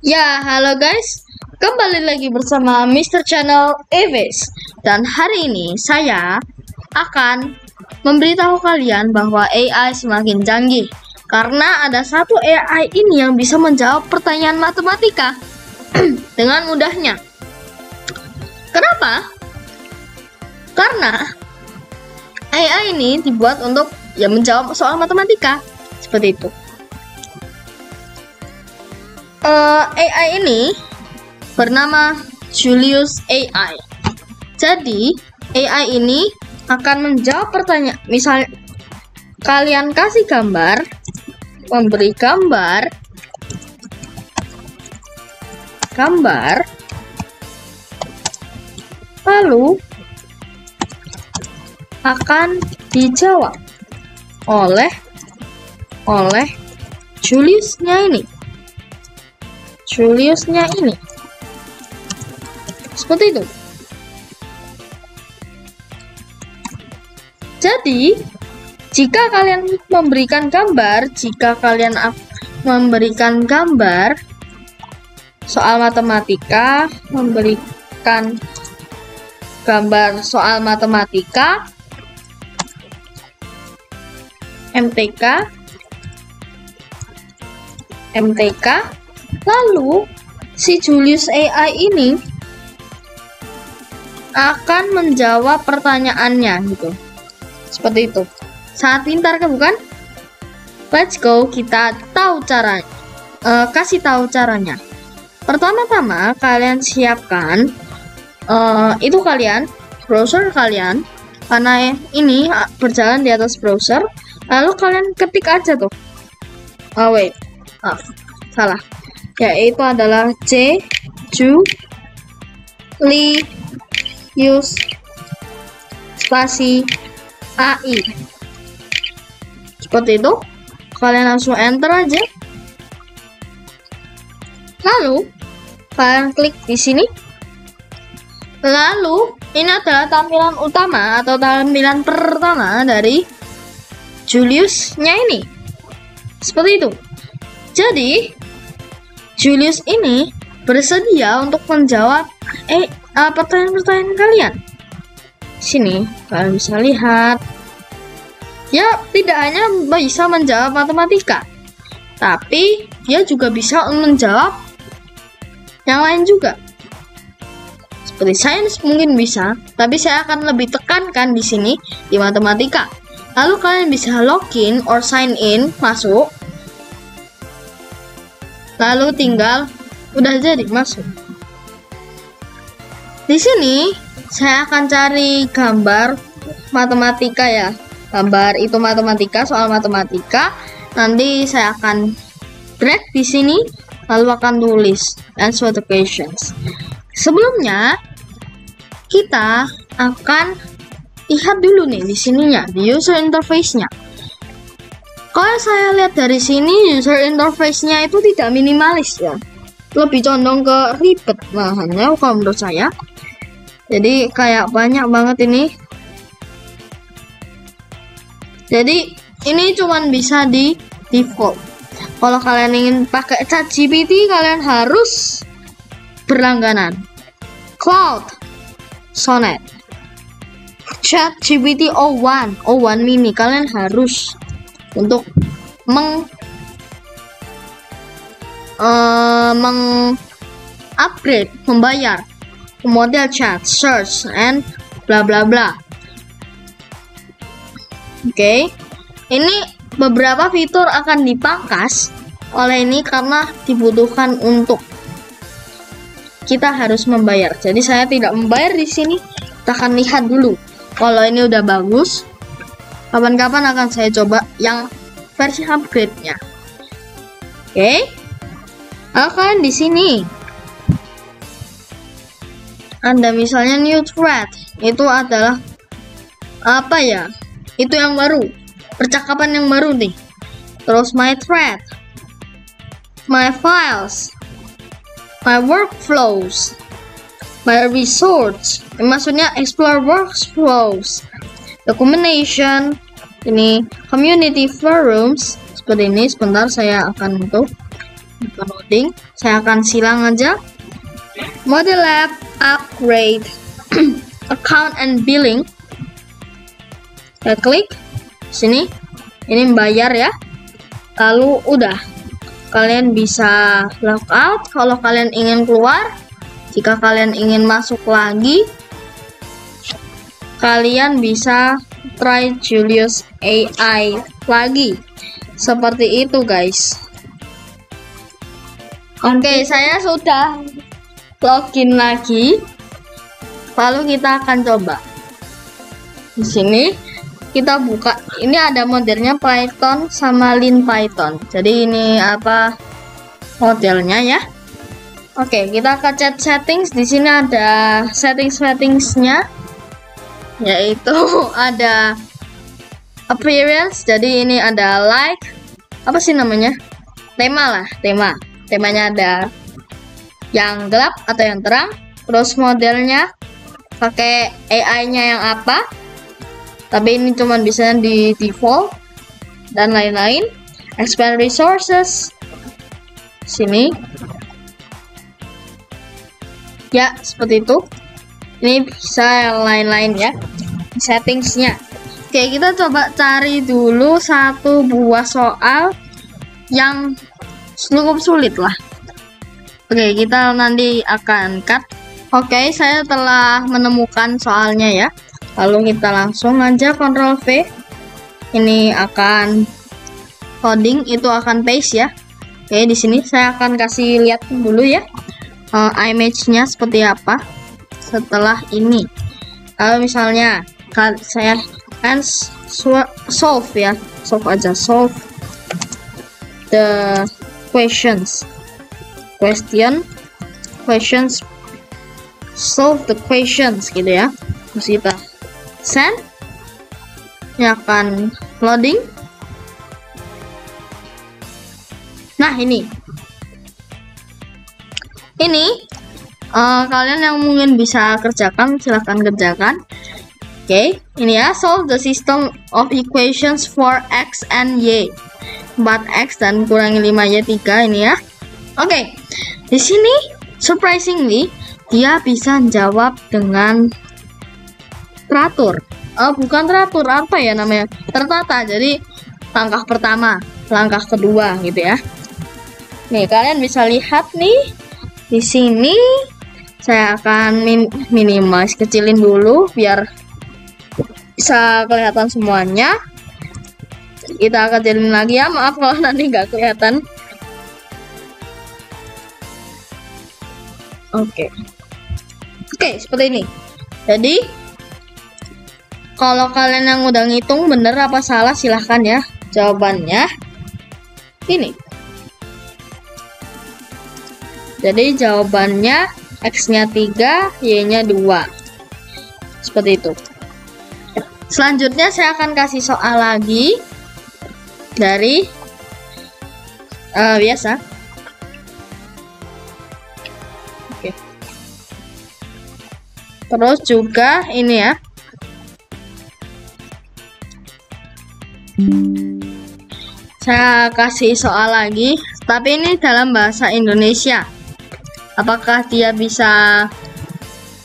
Ya, halo guys. Kembali lagi bersama Mr. Channel Eves. Dan hari ini saya akan memberitahu kalian bahwa AI semakin canggih. Karena ada satu AI ini yang bisa menjawab pertanyaan matematika dengan mudahnya. Kenapa? Karena AI ini dibuat untuk menjawab soal matematika. Seperti itu. AI ini bernama Julius AI. Jadi AI ini akan menjawab pertanyaan. Misal kalian kasih gambar, memberi gambar, lalu akan dijawab oleh Juliusnya ini. Seperti itu. Jadi, jika kalian memberikan gambar, soal matematika, memberikan gambar soal matematika, MTK, lalu si Julius AI ini akan menjawab pertanyaannya gitu. Seperti itu. Sangat pintar kan, bukan? Let's go, kita tahu caranya. Kasih tahu caranya. Pertama-tama kalian siapkan browser kalian, karena ini berjalan di atas browser. Lalu kalian ketik aja tuh. Salah. Yaitu adalah Julius spasi AI. Seperti itu. Kalian langsung enter aja. Lalu kalian klik di sini. Lalu ini adalah tampilan utama atau tampilan pertama dari Juliusnya ini. Seperti itu. Jadi Julius ini bersedia untuk menjawab pertanyaan-pertanyaan kalian. Sini kalian bisa lihat. Ya, tidak hanya bisa menjawab matematika, tapi dia juga bisa menjawab yang lain juga. Seperti sains mungkin bisa, tapi saya akan lebih tekankan di sini di matematika. Lalu kalian bisa login or sign in, masuk. Lalu tinggal udah jadi masuk. Di sini saya akan cari gambar matematika ya. Gambar itu matematika, soal matematika. Nanti saya akan drag di sini lalu akan tulis answer the questions. Sebelumnya kita akan lihat dulu nih di sininya, di user interface-nya. Kalau saya lihat dari sini, user interface-nya itu tidak minimalis ya. Lebih condong ke ribet bahannya kalau menurut saya. Jadi kayak banyak banget ini. Jadi ini cuman bisa di default. Kalau kalian ingin pakai ChatGPT, kalian harus berlangganan. Cloud, Sonnet, ChatGPT 01 mini, kalian harus untuk upgrade, membayar model chat, search, and bla bla bla. Oke. Ini beberapa fitur akan dipangkas oleh ini karena dibutuhkan untuk kita harus membayar. Jadi saya tidak membayar di sini. Kita akan lihat dulu. Kalau ini udah bagus, kapan-kapan akan saya coba yang versi upgrade-nya. Oke. Akan di sini ada misalnya new thread. Itu adalah apa ya? Itu yang baru. Percakapan yang baru nih. Terus my thread, my files, my workflows, my resource. Maksudnya explore workflows, documentation, ini community forums seperti ini. Sebentar saya akan untuk bukan loading. Saya akan silang aja. Model Lab upgrade account and billing. Saya klik sini, ini bayar ya. Lalu udah, kalian bisa logout kalau kalian ingin keluar. Jika kalian ingin masuk lagi, kalian bisa try Julius AI lagi. Seperti itu guys. Oke, saya sudah login lagi. Lalu kita akan coba. Di sini kita buka. Ini ada modelnya Python sama Lean Python. Jadi ini apa modelnya ya? Oke, kita ke chat settings. Di sini ada settingsnya, yaitu ada appearance. Jadi ini ada like, apa sih namanya? Tema lah, temanya ada yang gelap atau yang terang. Terus modelnya pakai AI-nya yang apa, tapi ini cuma bisa di default dan lain-lain. Expand resources sini ya, seperti itu. Ini bisa yang lain-lain ya settingsnya. Oke, kita coba cari dulu satu buah soal yang cukup sulit lah. Oke, kita nanti akan cut. Oke, saya telah menemukan soalnya ya. Lalu kita langsung aja Ctrl V. Ini akan coding, itu akan paste ya. Oke, di sini saya akan kasih lihat dulu ya image-nya seperti apa setelah ini. Kalau misalnya saya akan solve ya, solve the questions, solve the questions gitu ya. Terus kita send, ini akan loading. Nah ini kalian yang mungkin bisa kerjakan, silahkan kerjakan. Oke, ini ya, solve the system of equations for x and y. 4x dan kurangi 5y 3 ini ya. Oke, di sini surprisingly dia bisa jawab dengan teratur. Bukan teratur, apa ya namanya? Tertata. Jadi langkah pertama, langkah kedua gitu ya. Nih, kalian bisa lihat nih di sini. Saya akan minimalis, kecilin dulu biar bisa kelihatan semuanya. Kita kecilin lagi ya, maaf kalau nanti nggak kelihatan. Oke, seperti ini. Jadi kalau kalian yang udah ngitung bener apa salah, silahkan ya jawabannya ini. Jadi jawabannya X-nya 3, Y-nya 2. Seperti itu. Selanjutnya saya akan kasih soal lagi dari biasa. Oke. Terus juga ini ya. Saya kasih soal lagi, tapi ini dalam bahasa Indonesia. Apakah dia bisa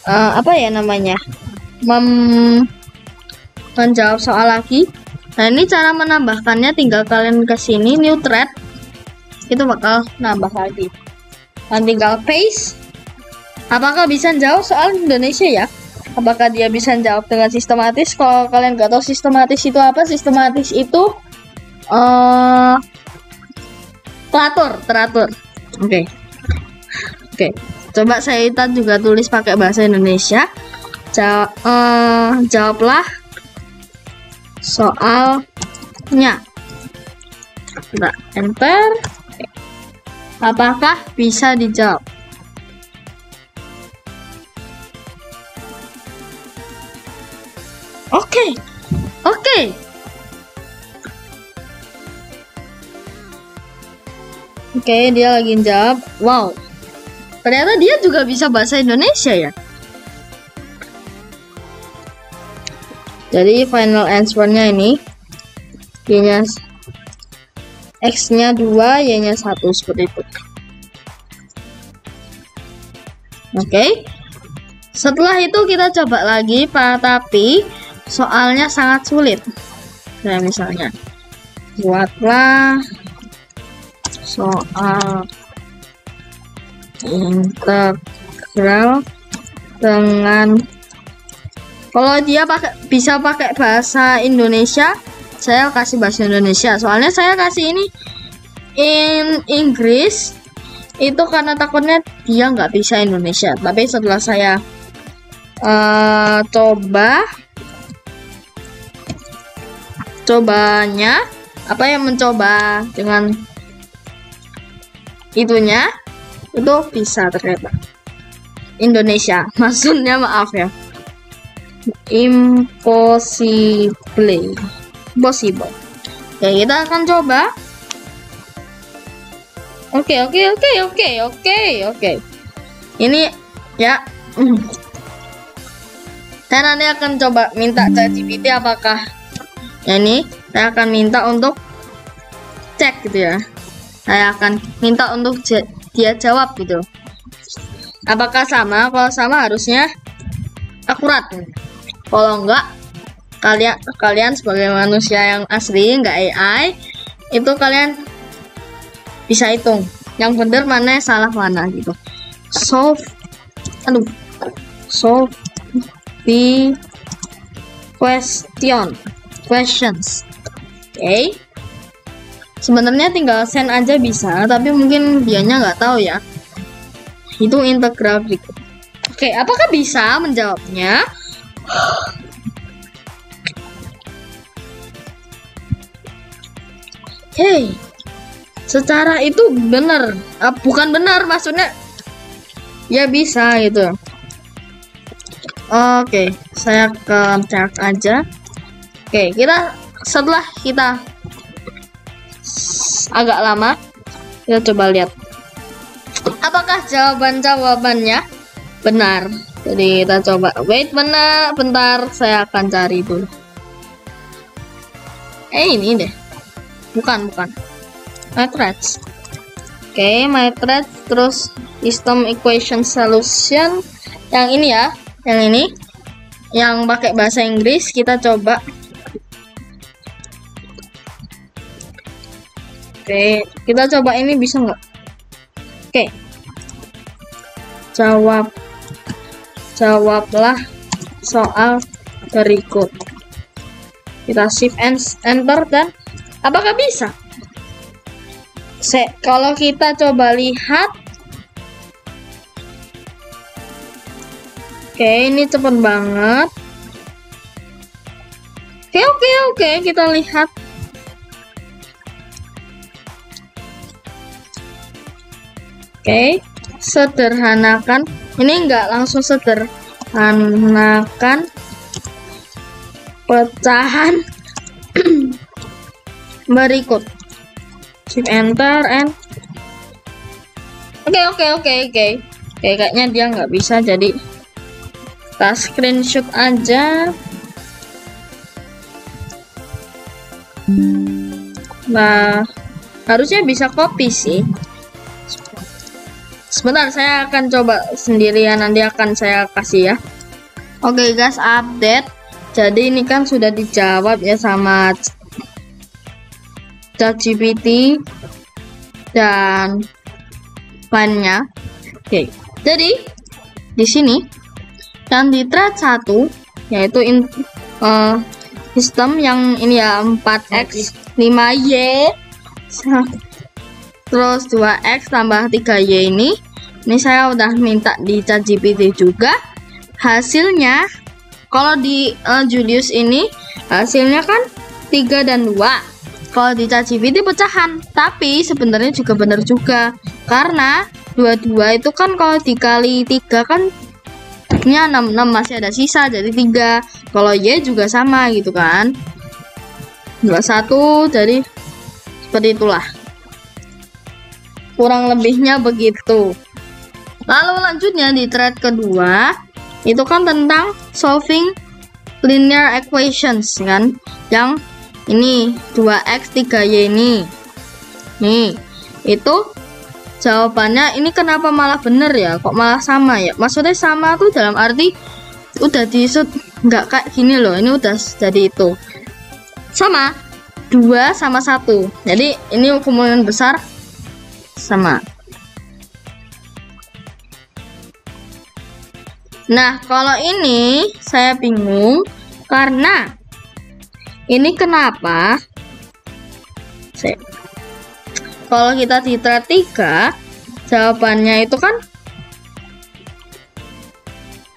apa ya namanya, menjawab soal lagi? Nah, ini cara menambahkannya, tinggal kalian ke sini new thread, itu bakal nambah lagi. Dan tinggal paste. Apakah bisa jawab soal Indonesia ya? Apakah dia bisa jawab dengan sistematis? Kalau kalian nggak tahu sistematis itu apa, sistematis itu teratur. Oke, coba saya juga tulis pakai bahasa Indonesia. Jawablah soalnya. Kita enter. Apakah bisa dijawab? Oke. Oke, dia lagi jawab. Wow. Ternyata dia juga bisa bahasa Indonesia ya. Jadi final answer-nya ini, X-nya 2, Y-nya 1, seperti itu. Oke. Setelah itu kita coba lagi, Pak, tapi soalnya sangat sulit. Kayak misalnya, buatlah soal integral dengan, kalau dia bisa pakai bahasa Indonesia, saya kasih bahasa Indonesia. Soalnya saya kasih ini in Inggris itu karena takutnya dia nggak bisa Indonesia. Tapi setelah saya cobanya apa yang mencoba dengan itunya itu bisa ternyata Indonesia. Maksudnya maaf ya, impossible. Oke, kita akan coba. Oke. Ini ya. Saya nanti akan coba minta ChatGPT apakah ya, ini saya akan minta untuk cek gitu ya. Saya akan minta untuk dia jawab gitu. Apakah sama? Kalau sama harusnya akurat. Kalau enggak, kalian sebagai manusia yang asli, enggak AI, itu kalian bisa hitung yang benar mana, salah mana gitu. Solve the questions. Oke. Sebenarnya tinggal send aja bisa, tapi mungkin dianya nggak tahu ya. Itu integral berikut. Oke, apakah bisa menjawabnya? Hey, secara itu benar, bukan benar maksudnya ya bisa gitu. Oke, saya cek aja. Oke, setelah kita agak lama, kita coba lihat apakah jawabannya benar. Jadi kita coba wait bentar, saya akan cari dulu. Ini deh, bukan MyThreads. Oke, MyThreads, terus system equation solution yang ini ya, yang ini yang pakai bahasa Inggris. Kita coba. Oke, kita coba ini bisa nggak? Oke, jawablah soal berikut. Kita shift enter dan apakah bisa? Kalau kita coba lihat, oke, ini cepet banget. Oke, kita lihat. Oke, sederhanakan. Ini enggak langsung sederhanakan pecahan berikut. Shift enter and oke, kayaknya dia nggak bisa, jadi kita screenshot aja. Nah, harusnya bisa copy sih. Sebentar, saya akan coba sendirian, nanti akan saya kasih ya. Oke guys, update. Jadi ini kan sudah dijawab ya sama ChatGPT dan lainnya. Oke, jadi di sini yang di thread 1 yaitu sistem yang ini ya, 4x 5y terus 2x tambah 3y ini saya udah minta di ChatGPT juga. Hasilnya kalau di Julius ini hasilnya kan 3 dan 2. Kalau di ChatGPT pecahan, tapi sebenarnya juga benar juga, karena 22 itu kan kalau dikali 3 kan ini 66, masih ada sisa jadi 3. Kalau Y juga sama gitu kan, 21, jadi seperti itulah kurang lebihnya begitu. Lalu lanjutnya di thread kedua itu kan tentang solving linear equations kan, yang ini 2x 3y ini. Nih, itu jawabannya. Ini kenapa malah bener ya? Kok malah sama ya? Maksudnya sama tuh dalam arti udah disut nggak kayak gini loh. Ini udah jadi itu. Sama. 2 sama 1. Jadi ini kemungkinan besar sama. Nah, kalau ini saya bingung karena ini kenapa? Kalau kita di thread 3, jawabannya itu kan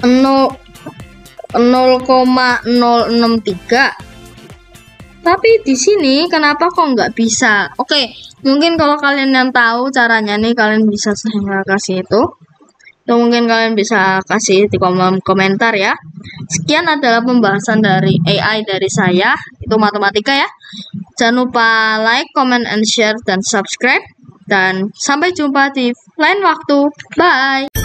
0,063. Tapi di sini kenapa kok nggak bisa? Oke, mungkin kalau kalian yang tahu caranya nih, kalian bisa saya kasih itu. Mungkin kalian bisa kasih di komentar ya. Sekian adalah pembahasan dari AI dari saya, itu matematika ya. Jangan lupa like, comment, and share, dan subscribe. Dan sampai jumpa di lain waktu. Bye!